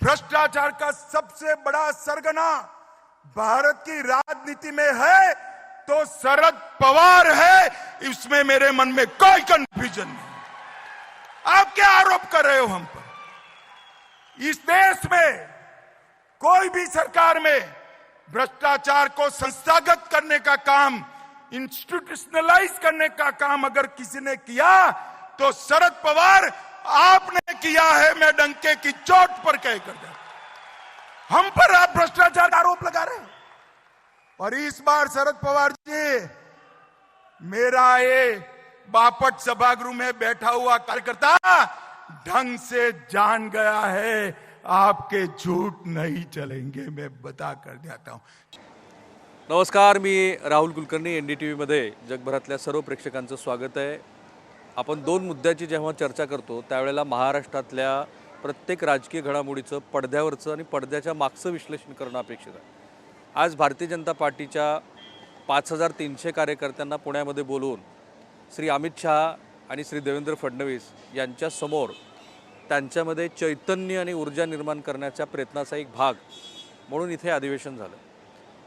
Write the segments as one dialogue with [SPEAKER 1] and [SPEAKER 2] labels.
[SPEAKER 1] भ्रष्टाचार का सबसे बड़ा सरगना भारत की राजनीति में है तो शरद पवार है, इसमें मेरे मन में कोई कंफ्यूजन नहीं। आप क्या आरोप कर रहे हो हम पर? इस देश में कोई भी सरकार में भ्रष्टाचार को संस्थागत करने का काम, इंस्टीट्यूशनलाइज करने का काम अगर किसी ने किया तो शरद पवार आपने किया है। मैं डंके की चोट पर कह कर हम पर आप भ्रष्टाचार का आरोप लगा रहे हैं। और इस बार शरद पवार जी, मेरा ये बापट सभागृह में बैठा हुआ कार्यकर्ता ढंग से जान गया है, आपके झूठ नहीं चलेंगे, मैं बता कर जाता हूं।
[SPEAKER 2] नमस्कार, मी राहुल कुलकर्णी, NDTV मध्ये जगभरातल्या सर्व प्रेक्षकांचं स्वागत आहे। आपण दोन मुद्द्याची जेव्हा चर्चा करतो त्यावेळेला महाराष्ट्रातल्या प्रत्येक राजकीय घडामोडीचं पडद्यावरचं आणि पडद्याच्या मागचं विश्लेषण करणं अपेक्षित आहे। आज भारतीय जनता पार्टीच्या 5300 कार्यकर्त्यांना पुण्यामध्ये बोलवून श्री अमित शहा आणि श्री देवेंद्र फडणवीस यांच्या समोर त्यांच्यामध्ये चैतन्य आणि ऊर्जा निर्माण करण्याच्या प्रयत्नाचा एक भाग म्हणून इथे अधिवेशन झालं।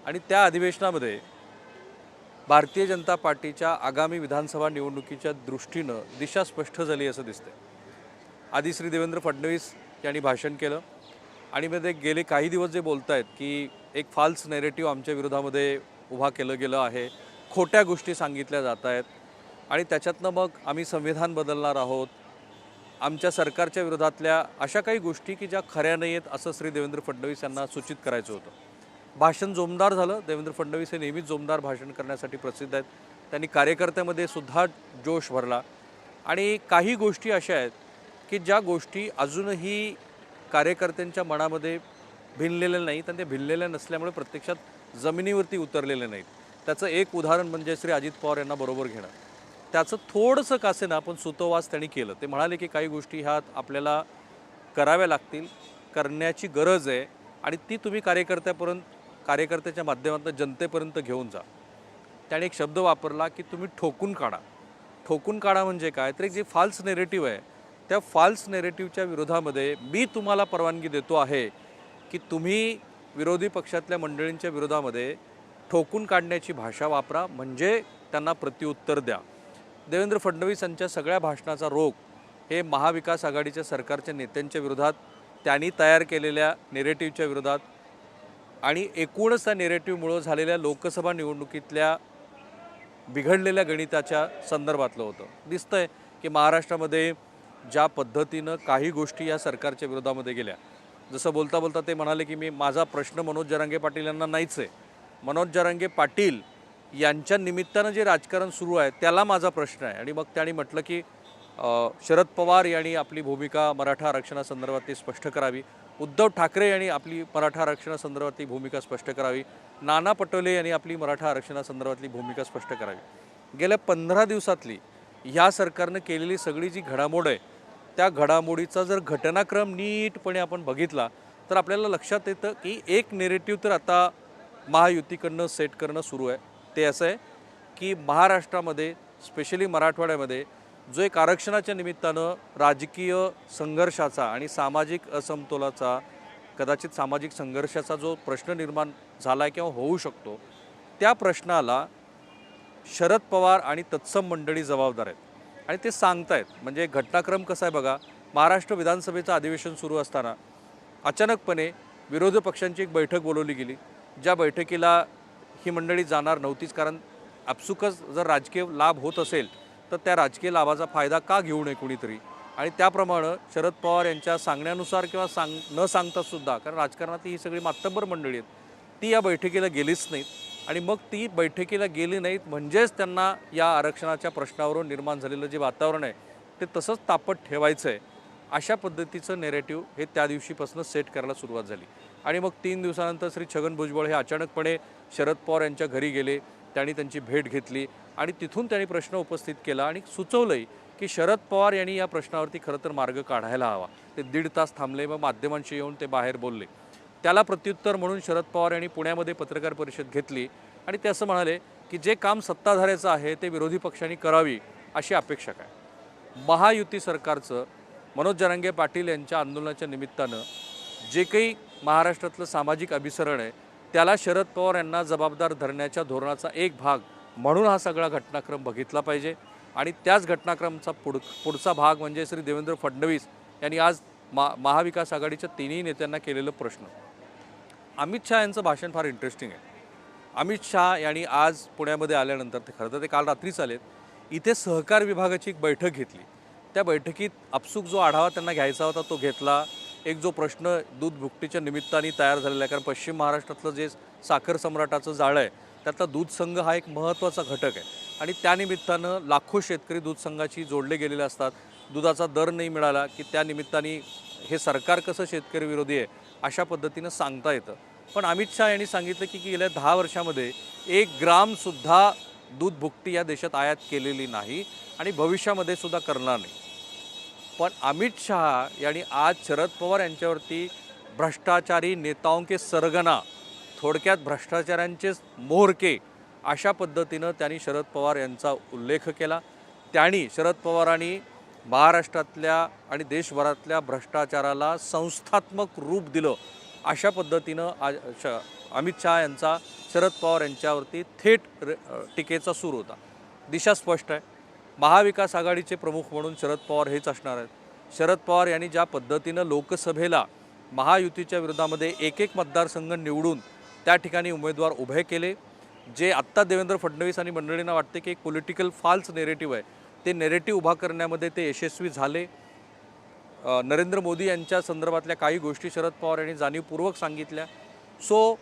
[SPEAKER 2] आणि त्या अधिवेशनामध्ये भारतीय जनता पार्टीच्या आगामी विधानसभा निवडणुकीच्या दृष्टीनं दिशा स्पष्ट झाली असं दिसतंय। आधी श्री देवेंद्र फडणवीस यांनी भाषण केलं आणि मध्ये गेले काही दिवस जे बोलतायत की एक फाल्स नॅरेटिव्ह आमच्या विरोधामध्ये उभा केलं गेलं आहे, खोट्या गोष्टी सांगितल्या जात आहेत आणि त्याच्यातनं मग आम्ही संविधान बदलणार आहोत, आमच्या सरकारच्या विरोधातल्या अशा काही गोष्टी की ज्या खऱ्या नाही आहेत असं श्री देवेंद्र फडणवीस यांना सूचित करायचं होतं। भाषण जोमदार झालं। देवेंद्र फडणवीस हे नेहमीच जोमदार भाषण करण्यासाठी प्रसिद्ध आहेत। त्यांनी कार्यकर्त्यांमध्ये सुद्धा जोश भरला आणि काही गोष्टी अशा आहेत की ज्या गोष्टी अजूनही कार्यकर्त्यांच्या मनामध्ये भिनलेल्या नाहीत आणि ते भिनलेल्या नसल्यामुळे प्रत्यक्षात जमिनीवरती उतरलेले नाहीत। त्याचं एक उदाहरण म्हणजे श्री अजित पवार यांना बरोबर घेणं। त्याचं थोडंसं कासे ना पण सुतोवाच त्यांनी केलं। ते म्हणाले की काही गोष्टी ह्यात आपल्याला कराव्या लागतील, करण्याची गरज आहे आणि ती तुम्ही कार्यकर्त्याच्या माध्यमातून जनतेपर्यंत घेऊन जा। त्याने एक शब्द वापरला की तुम्ही ठोकून काढा। ठोकून काढा म्हणजे काय तर एक जे फाल्स नेरेटिव्ह आहे त्या फाल्स नेरेटिव्हच्या विरोधामध्ये मी तुम्हाला परवानगी देतो आहे की तुम्ही विरोधी पक्षातल्या मंडळींच्या विरोधामध्ये ठोकून काढण्याची भाषा वापरा, म्हणजे त्यांना प्रत्युत्तर द्या। देवेंद्र फडणवीस यांच्या सगळ्या भाषणाचा रोग हे महाविकास आघाडीच्या सरकारच्या नेत्यांच्या विरोधात, त्यांनी तयार केलेल्या नेरेटिव्हच्या विरोधात आणि एकूणच त्या नेरेटिव्हमुळे झालेल्या लोकसभा निवडणुकीतल्या बिघडलेल्या गणिताच्या संदर्भातलं होतं। दिसतंय की महाराष्ट्रामध्ये ज्या पद्धतीनं काही गोष्टी या सरकारच्या विरोधामध्ये गेल्या, जसं बोलता बोलता ते म्हणाले की माझा प्रश्न मनोज जरांगे पाटील यांना नाहीच आहे, मनोज जरांगे पाटील यांच्या निमित्तानं जे राजकारण सुरू आहे त्याला माझा प्रश्न आहे। आणि मग त्यांनी म्हटलं की शरद पवार यांनी आपली भूमिका मराठा आरक्षणासंदर्भात स्पष्ट करावी, उद्धव ठाकरे यांनी आपली मराठा आरक्षणासंदर्भातली भूमिका स्पष्ट करावी, नाना पटोले यांनी आपली मराठा आरक्षणासंदर्भातली भूमिका स्पष्ट करावी। गेल्या 15 दिवसातली ह्या सरकारनं केलेली सगळी जी घडामोड आहे त्या घडामोडीचा जर घटनाक्रम नीटपणे आपण बघितला तर आपल्याला लक्षात येतं की एक नेरेटिव्ह तर आता महायुतीकडनं सेट करणं सुरू आहे। ते असं आहे की महाराष्ट्रामध्ये स्पेशली मराठवाड्यामध्ये जो एक आरक्षणाच्या निमित्तानं राजकीय संघर्षाचा आणि सामाजिक असमतोलाचा, कदाचित सामाजिक संघर्षाचा जो प्रश्न निर्माण झाला आहे किंवा होऊ शकतो, त्या प्रश्नाला शरद पवार आणि तत्सम मंडळी जबाबदार आहेत आणि ते सांगतायत। म्हणजे घटनाक्रम कसा आहे बघा, महाराष्ट्र विधानसभेचं अधिवेशन सुरू असताना अचानकपणे विरोधी पक्षांची एक बैठक बोलवली गेली, ज्या बैठकीला ही मंडळी जाणार नव्हतीच, कारण आपसुकच जर राजकीय लाभ होत असेल तर त्या राजकीय लाभाचा फायदा का घेऊ नये कुणीतरी। आणि त्याप्रमाणे शरद पवार यांच्या सांगण्यानुसार किंवा न सांगतासुद्धा, कारण राजकारणात ही सगळी मातब्बर मंडळी आहेत, ती या बैठकीला गेलीच नाहीत आणि मग ती बैठकीला गेली नाहीत म्हणजेच त्यांना या आरक्षणाच्या प्रश्नावरून निर्माण झालेलं जे वातावरण आहे ते तसंच तापट ठेवायचं आहे, अशा पद्धतीचं नेरेटिव्ह हे त्या दिवशीपासून सेट करायला सुरुवात झाली। आणि मग 3 दिवसानंतर श्री छगन भुजबळ हे अचानकपणे शरद पवार यांच्या घरी गेले, त्यांनी त्यांची भेट घेतली आणि तिथून त्यांनी प्रश्न उपस्थित केला आणि सुचवलंय की शरद पवार यांनी या प्रश्नावरती खरं तर मार्ग काढायला हवा। ते 1.5 तास थांबले, मग माध्यमांशी येऊन ते बाहेर बोलले। त्याला प्रत्युत्तर म्हणून शरद पवार यांनी पुण्यामध्ये पत्रकार परिषद घेतली आणि ते असं म्हणाले की जे काम सत्ताधाऱ्याचं आहे ते विरोधी पक्षांनी करावी अशी अपेक्षा काय। महायुती सरकारचं मनोज जरांगे पाटील यांच्या आंदोलनाच्या निमित्तानं जे काही महाराष्ट्रातलं सामाजिक अभिसरण आहे त्याला शरद पवार यांना जबाबदार धरण्याच्या धोरणाचा एक भाग म्हणून हा सगळा घटनाक्रम बघितला पाहिजे। आणि त्याच घटनाक्रमाचा पुढचा भाग म्हणजे श्री देवेंद्र फडणवीस यांनी आज महाविकास आघाडीच्या तिन्ही नेत्यांना केलेलं प्रश्न। अमित शहा यांचं भाषण फार इंटरेस्टिंग आहे। अमित शहा यांनी आज पुण्यामध्ये आल्यानंतर खरं तर ते काल रात्रीच आलेत, इथे सहकार विभागाची एक बैठक घेतली। त्या बैठकीत आपसूक जो आढावा त्यांना घ्यायचा होता तो घेतला। एक जो प्रश्न दूध भुकटीच्या निमित्ताने तयार झालेला आहे, कारण पश्चिम महाराष्ट्रातलं जे साखर सम्राटाचं जाळं आहे त्यातला दूध संघ हा एक महत्त्वाचा घटक आहे आणि त्यानिमित्तानं लाखो शेतकरी दूध संघाशी जोडले गेलेले असतात। दुधाचा दर नाही मिळाला की त्या निमित्ताने हे सरकार कसं शेतकरी विरोधी आहे अशा पद्धतीनं सांगता येतं। पण अमित शहा यांनी सांगितलं की गेल्या 10 वर्षामध्ये 1 ग्रामसुद्धा दूध भुकटी या देशात आयात केलेली नाही आणि भविष्यामध्ये सुद्धा करणार नाही। पण अमित शहा यांनी आज शरद पवार यांच्यावरती भ्रष्टाचारी नेताओं के सरगना, थोडक्यात भ्रष्टाचाऱ्यांचे मोहरके अशा पद्धतीनं त्यांनी शरद पवार यांचा उल्लेख केला। त्यांनी शरद पवारांनी महाराष्ट्रातल्या आणि देशभरातल्या भ्रष्टाचाराला संस्थात्मक रूप दिलं अशा पद्धतीनं अमित शहा यांचा शरद पवार यांच्यावरती थेट टीकेचा सूर होता। दिशा स्पष्ट आहे, महाविकास आघाडीचे प्रमुख म्हणून शरद पवार हेच असणार आहेत। शरद पवार यांनी ज्या पद्धतीनं लोकसभेला महायुतीच्या विरोधामध्ये एक मतदारसंघ निवडून त्या ठिकाणी उमेदवार उभे केले, जे आत्ता देवेंद्र फडणवीस आणि मंडळींना वाटते की एक पॉलिटिकल फॉल्स नेरेटिव्ह आहे, ते नेरेटिव्ह उभा करण्यामध्ये ते यशस्वी झाले। नरेंद्र मोदी यांच्या संदर्भातल्या काही गोष्टी शरद पवार यांनी जाणीवपूर्वक सांगितल्या। सो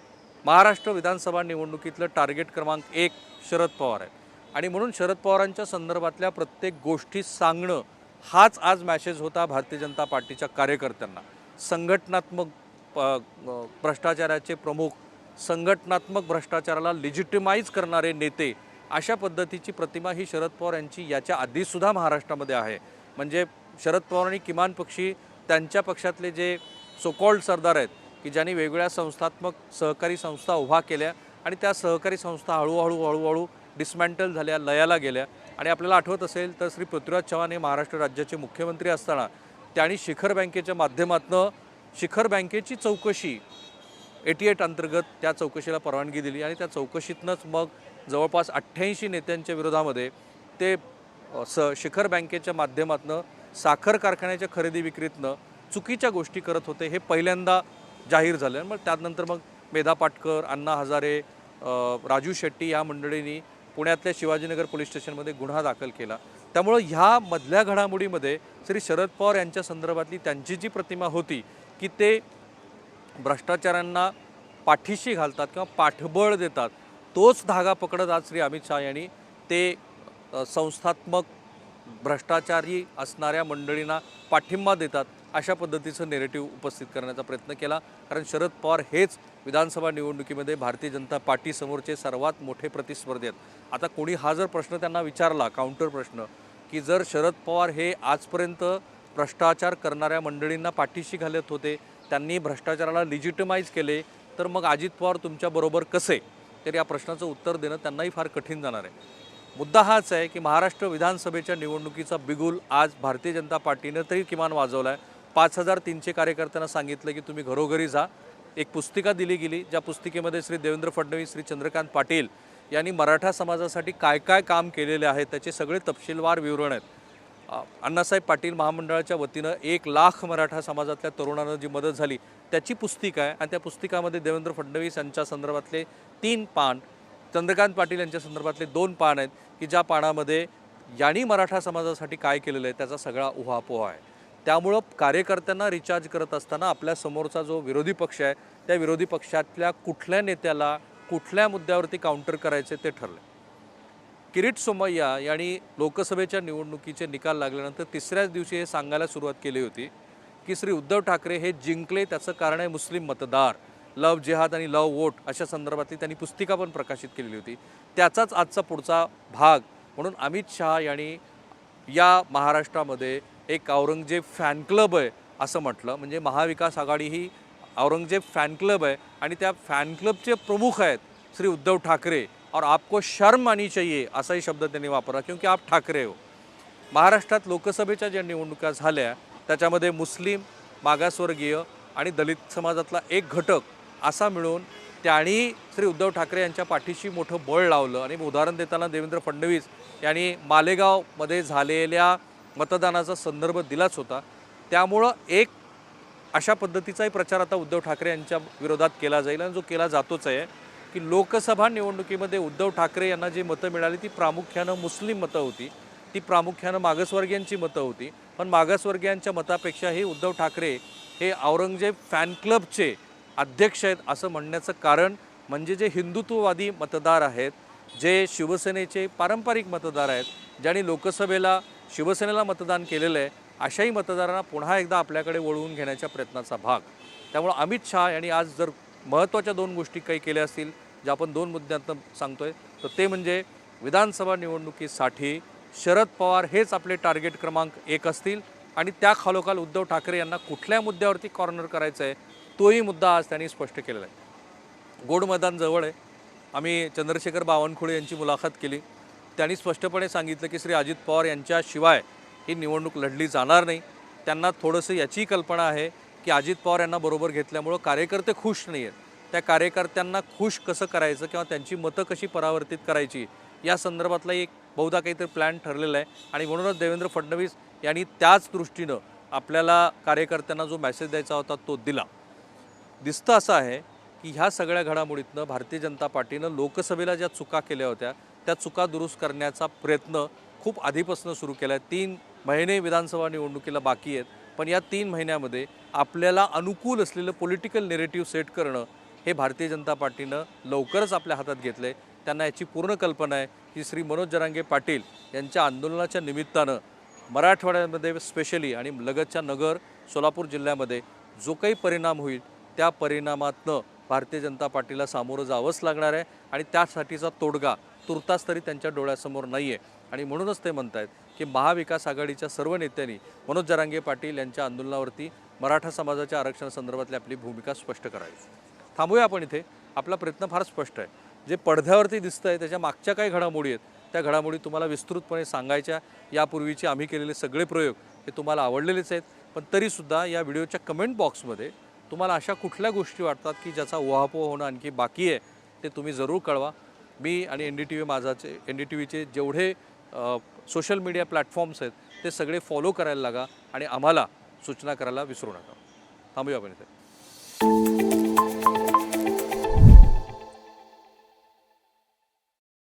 [SPEAKER 2] महाराष्ट्र विधानसभा निवडणुकीतलं टार्गेट क्रमांक 1 शरद पवार आहे आणि म्हणून शरद पवारांच्या संदर्भातल्या प्रत्येक गोष्टी सांगणं हाच आज मॅसेज होता भारतीय जनता पार्टीच्या कार्यकर्त्यांना। संघटनात्मक भ्रष्टाचाराचे प्रमुख, संघटनात्मक भ्रष्टाचाराला लेजिटिमाइज करणारे नेते अशा पद्धतीची प्रतिमा ही शरद पवार यांची याच्या आधीसुद्धा महाराष्ट्रामध्ये आहे। म्हणजे शरद पवारांनी किमान पक्षी त्यांच्या पक्षातले जे सोकॉल्ड सरदार आहेत की ज्यांनी वेगवेगळ्या संस्थात्मक सहकारी संस्था उभा केल्या आणि त्या सहकारी संस्था हळूहळू डिसमॅन्टल झाल्या, लयाला गेल्या। आणि आपल्याला आठवत असेल तर श्री पृथ्वीराज चव्हाण हे महाराष्ट्र राज्याचे मुख्यमंत्री असताना त्यांनी शिखर बँकेच्या माध्यमातून शिखर बँकेची चौकशी 88 अंतर्गत त्या चौकशीला परवानगी दिली आणि त्या चौकशीतनंच मग जवळपास 88 नेत्यांच्या विरोधामध्ये ते शिखर बँकेच्या माध्यमातून साखर कारखान्याच्या खरेदी विक्रीतनं चुकीच्या गोष्टी करत होते हे पहिल्यांदा जाहीर झालं। मग त्यानंतर मग मेधा पाटकर, अण्णा हजारे, राजू शेट्टी या मंडळींनी पुण्यातल्या शिवाजीनगर पोलीस स्टेशनमध्ये गुन्हा दाखल केला। त्यामुळं ह्या मधल्या घडामोडीमध्ये श्री शरद पवार यांच्या संदर्भातली त्यांची जी प्रतिमा होती की ते भ्रष्टाचारांना पाठीशी घालतात किंवा पाठबळ देतात, तोच धागा पकडत आज श्री अमित शहा यांनी ते संस्थात्मक भ्रष्टाचारी असणाऱ्या मंडळींना पाठिंबा देतात अशा पद्धतीचं नेरेटिव्ह उपस्थित करण्याचा प्रयत्न केला। कारण शरद पवार हेच विधानसभा निवडणुकीमध्ये भारतीय जनता पार्टीसमोरचे सर्वात मोठे प्रतिस्पर्धी आहेत। आता कोणी हा जर प्रश्न त्यांना विचारला, काउंटर प्रश्न, की जर शरद पवार हे आजपर्यंत भ्रष्टाचार करणाऱ्या मंडळींना पाठीशी घालत होते, त्यांनी भ्रष्टाचाराला लिजिटिमाइज केले, तर मग अजित पवार तुमच्याबरोबर कसे? तर या प्रश्नाचं उत्तर देणं त्यांनाही फार कठीण जाणार आहे। मुद्दा हाच आहे की महाराष्ट्र विधानसभेच्या निवडणुकीचा बिगुल आज भारतीय जनता पार्टीनं तरी किमान वाजवला आहे। 5300 कार्यकर्त्यांना सांगितलं की तुम्ही घरोघरी जा। एक पुस्तिका दिली गेली, ज्या पुस्तिकेमध्ये श्री देवेंद्र फडणवीस, श्री चंद्रकांत पाटील यांनी मराठा समाजासाठी काय काय काम केलेले आहे त्याचे सगळे तपशीलवार विवरण आहेत। अण्णासाहेब पाटील महामंडळाच्या वतीनं 1 लाख मराठा समाजातल्या तरुणांना जी मदत झाली त्याची पुस्तिका आहे आणि त्या पुस्तिकामध्ये देवेंद्र फडणवीस यांच्या संदर्भातले 3 पान, चंद्रकांत पाटील यांच्या संदर्भातले 2 पान आहेत की ज्या पानामध्ये यांनी मराठा समाजासाठी काय केलेलं आहे त्याचा सगळा उहापोह आहे। त्यामुळं कार्यकर्त्यांना रिचार्ज करत असताना आपल्या समोरचा जो विरोधी पक्ष आहे त्या विरोधी पक्षातल्या कुठल्या नेत्याला कुठल्या मुद्द्यावरती काउंटर करायचे ते ठरले। किरीट सोमय्या यांनी लोकसभेच्या निवडणुकीचे निकाल लागल्यानंतर तिसऱ्याच दिवशी हे सांगायला सुरुवात केली होती की श्री उद्धव ठाकरे हे जिंकले त्याचं कारण आहे मुस्लिम मतदार, लव जिहाद आणि लव वोट अशा संदर्भातली त्यांनी पुस्तिका पण प्रकाशित केलेली होती। त्याचाच आजचा पुढचा भाग म्हणून अमित शहा यांनी या महाराष्ट्रामध्ये एक औरंगजेब फॅन क्लब आहे असं म्हटलं। म्हणजे महाविकास आघाडी ही औरंगजेब फॅन क्लब आहे आणि त्या फॅन क्लबचे प्रमुख आहेत श्री उद्धव ठाकरे और आपको शर्म आनी चाहिए असाही शब्द त्यांनी वापरला, क्योंकि आप ठाकरे हो। महाराष्ट्रात लोकसभेच्या ज्या निवडणुका झाल्या त्याच्यामध्ये मुस्लिम, मागासवर्गीय आणि दलित समाजातला एक घटक असा मिळून त्यांनी श्री उद्धव ठाकरे यांच्या पाठीशी मोठं बळ लावलं. आणि उदाहरण देताना देवेंद्र फडणवीस यांनी मालेगावमध्ये झालेल्या मतदानाचा संदर्भ दिलाच होता. त्यामुळं एक अशा पद्धतीचाही प्रचार आता उद्धव ठाकरे यांच्या विरोधात केला जाईल आणि जो केला जातोच आहे की लोकसभा निवडणुकीमध्ये उद्धव ठाकरे यांना जी मतं मिळाली ती प्रामुख्यानं मुस्लिम मतं होती, ती प्रामुख्यानं मागासवर्गीयांची मतं होती. पण मागासवर्गीयांच्या मतापेक्षाही उद्धव ठाकरे हे औरंगजेब फॅन क्लबचे अध्यक्ष आहेत असं म्हणण्याचं कारण म्हणजे जे हिंदुत्ववादी मतदार आहेत, जे शिवसेनेचे पारंपरिक मतदार आहेत, ज्यांनी लोकसभेला शिवसेनेला मतदान केलेलं आहे, अशाही मतदारांना पुन्हा एकदा आपल्याकडे वळवून घेण्याच्या प्रयत्नाचा भाग. त्यामुळे अमित शहा यांनी आज जर महत्त्वाच्या 2 गोष्टी काही केल्या असतील ज्या आपण 2 मुद्द्यांतून सांगतोय, तर ते म्हणजे विधानसभा निवडणुकीसाठी शरद पवार हेच आपले टार्गेट क्रमांक 1 असतील आणि त्या खालोखाल उद्धव ठाकरे यांना कुठल्या मुद्द्यावरती कॉर्नर करायचं आहे तोही मुद्दा आज त्यांनी स्पष्ट केलेला आहे. गोड मैदान जवळ आहे. आम्ही चंद्रशेखर बावनकुळे यांची मुलाखत केली. त्यांनी स्पष्टपणे सांगितलं की श्री अजित पवार यांच्याशिवाय ही निवडणूक लढली जाणार नाही. त्यांना थोडंसं याची कल्पना आहे की अजित पवार यांना बरोबर घेतल्यामुळं कार्यकर्ते खुश नाही आहेत. त्या कार्यकर्त्यांना खुश कसं करायचं किंवा त्यांची मतं कशी परावर्तित करायची या संदर्भातला एक बहुधा काहीतरी प्लॅन ठरलेला आहे. आणि म्हणूनच देवेंद्र फडणवीस यांनी त्याच दृष्टीनं आपल्याला कार्यकर्त्यांना जो मेसेज द्यायचा होता तो दिला. दिसतं असं आहे की ह्या सगळ्या घडामोडीतनं भारतीय जनता पार्टीनं लोकसभेला ज्या चुका केल्या होत्या त्या चुका दुरुस्त करण्याचा प्रयत्न खूप आधीपासून सुरू केला आहे. 3 महिने विधानसभा निवडणुकीला बाकी आहेत, पण या 3 महिन्यामध्ये आपल्याला अनुकूल असलेलं पॉलिटिकल नेरेटिव्ह सेट करणं हे भारतीय जनता पार्टीनं लवकरच आपल्या हातात घेतलं आहे. त्यांना याची पूर्ण कल्पना आहे की श्री मनोज जरांगे पाटील यांच्या आंदोलनाच्या निमित्तानं मराठवाड्यामध्ये स्पेशली आणि लगतच्या नगर सोलापूर जिल्ह्यामध्ये जो काही परिणाम होईल त्या परिणामातनं भारतीय जनता पार्टीला सामोरं जावंच लागणार आहे. आणि त्यासाठीचा तोडगा तुर्तास तरी त्यांच्या डोळ्यासमोर नाही आहे. आणि म्हणूनच ते म्हणत आहेत की महाविकास आघाडीच्या सर्व नेत्यांनी मनोज जरांगे पाटील यांच्या आंदोलनावरती मराठा समाजाच्या आरक्षणासंदर्भातली आपली भूमिका स्पष्ट करावी. थांबूया आपण इथे. आपला प्रयत्न फार स्पष्ट आहे. जे पडद्यावरती दिसतं आहे त्याच्या मागच्या काही घडामोडी आहेत त्या घडामोडी तुम्हाला विस्तृतपणे सांगायच्या. यापूर्वीचे आम्ही केलेले सगळे प्रयोग हे तुम्हाला आवडलेलेच आहेत. पण तरीसुद्धा या व्हिडिओच्या कमेंट बॉक्समध्ये तुम्हाला अशा कुठल्या गोष्टी वाटतात की ज्याचा उहापोह होणं आणखी बाकी आहे ते तुम्ही जरूर कळवा. मी आणि NDTV माझाचे NDTVचे जेवढे सोशल मीडिया प्लॅटफॉर्म्स आहेत ते सगळे फॉलो करायला लागा आणि आम्हाला सूचना करायला विसरू नका. थांबूया आपण इथे.